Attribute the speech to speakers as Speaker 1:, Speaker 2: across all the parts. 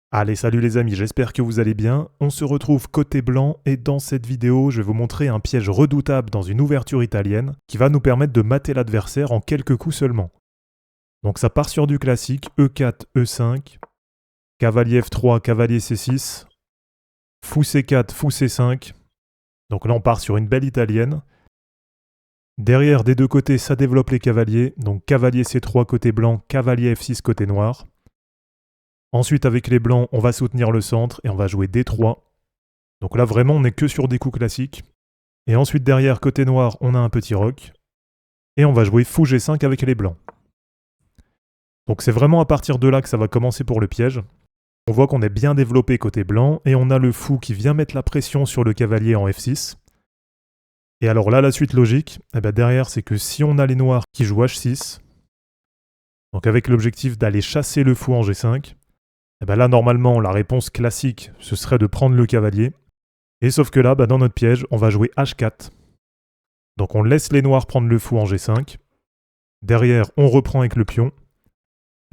Speaker 1: Allez, salut les amis, j'espère que vous allez bien. On se retrouve côté blanc et dans cette vidéo, je vais vous montrer un piège redoutable dans une ouverture italienne qui va nous permettre de mater l'adversaire en quelques coups seulement. Donc ça part sur du classique, E4, E5, cavalier F3, cavalier C6, fou C4, fou C5. Donc là on part sur une belle italienne. Derrière des deux côtés, ça développe les cavaliers, donc cavalier C3 côté blanc, cavalier F6 côté noir. Ensuite, avec les blancs, on va soutenir le centre et on va jouer D3. Donc là, vraiment, on n'est que sur des coups classiques. Et ensuite, derrière, côté noir, on a un petit roc. Et on va jouer fou G5 avec les blancs. Donc c'est vraiment à partir de là que ça va commencer pour le piège. On voit qu'on est bien développé côté blanc et on a le fou qui vient mettre la pression sur le cavalier en F6. Et alors là, la suite logique, derrière, c'est que si on a les noirs qui jouent H6, donc avec l'objectif d'aller chasser le fou en G5, là, normalement, la réponse classique, ce serait de prendre le cavalier. Et sauf que là, dans notre piège, on va jouer H4. Donc on laisse les noirs prendre le fou en G5. Derrière, on reprend avec le pion.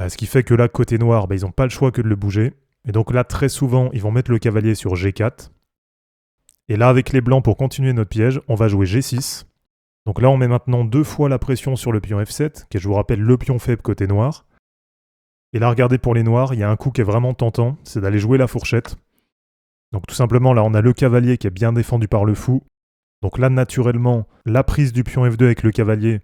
Speaker 1: Ce qui fait que là, côté noir, ils n'ont pas le choix que de le bouger. Et donc là, très souvent, ils vont mettre le cavalier sur G4. Et là, avec les blancs, pour continuer notre piège, on va jouer G6. Donc là, on met maintenant 2 fois la pression sur le pion F7, qui est, je vous rappelle, le pion faible côté noir. Et là, regardez pour les noirs, il y a un coup qui est vraiment tentant, c'est d'aller jouer la fourchette. Donc tout simplement, là, on a le cavalier qui est bien défendu par le fou. Donc là, naturellement, la prise du pion F2 avec le cavalier,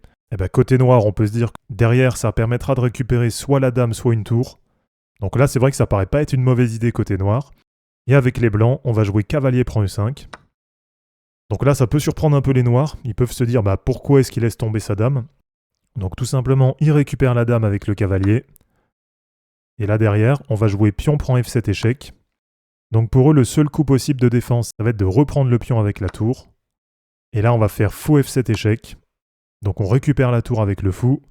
Speaker 1: côté noir, on peut se dire que derrière, ça permettra de récupérer soit la dame, soit une tour. Donc là, c'est vrai que ça paraît pas être une mauvaise idée côté noir. Et avec les blancs, on va jouer cavalier prend E5. Donc là, ça peut surprendre un peu les noirs. Ils peuvent se dire, pourquoi est-ce qu'il laisse tomber sa dame? Donc tout simplement, il récupère la dame avec le cavalier. Et là derrière, on va jouer pion prend F7 échec. Donc pour eux, le seul coup possible de défense, ça va être de reprendre le pion avec la tour. Et là, on va faire fou F7 échec. Donc on récupère la tour avec le fou.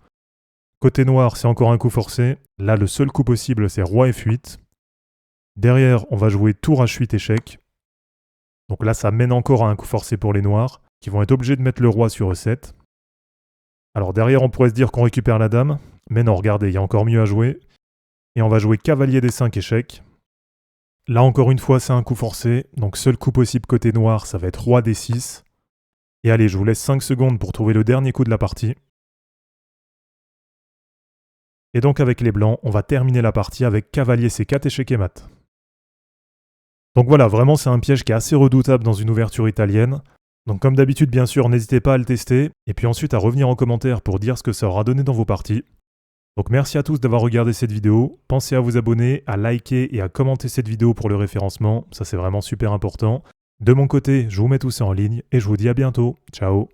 Speaker 1: Côté noir, c'est encore un coup forcé. Là, le seul coup possible, c'est roi F8. Derrière, on va jouer tour H8 échec. Donc là, ça mène encore à un coup forcé pour les noirs, qui vont être obligés de mettre le roi sur E7. Alors derrière, on pourrait se dire qu'on récupère la dame. Mais non, regardez, il y a encore mieux à jouer. Et on va jouer cavalier D5 échec. Là encore une fois, c'est un coup forcé. Donc seul coup possible côté noir, ça va être roi D6. Et allez, je vous laisse 5 secondes pour trouver le dernier coup de la partie. Et donc avec les blancs, on va terminer la partie avec cavalier C4 échec et mat. Donc voilà, vraiment c'est un piège qui est assez redoutable dans une ouverture italienne. Donc comme d'habitude, bien sûr, n'hésitez pas à le tester. Et puis ensuite à revenir en commentaire pour dire ce que ça aura donné dans vos parties. Donc merci à tous d'avoir regardé cette vidéo, pensez à vous abonner, à liker et à commenter cette vidéo pour le référencement, ça c'est vraiment super important. De mon côté, je vous mets tout ça en ligne et je vous dis à bientôt, ciao.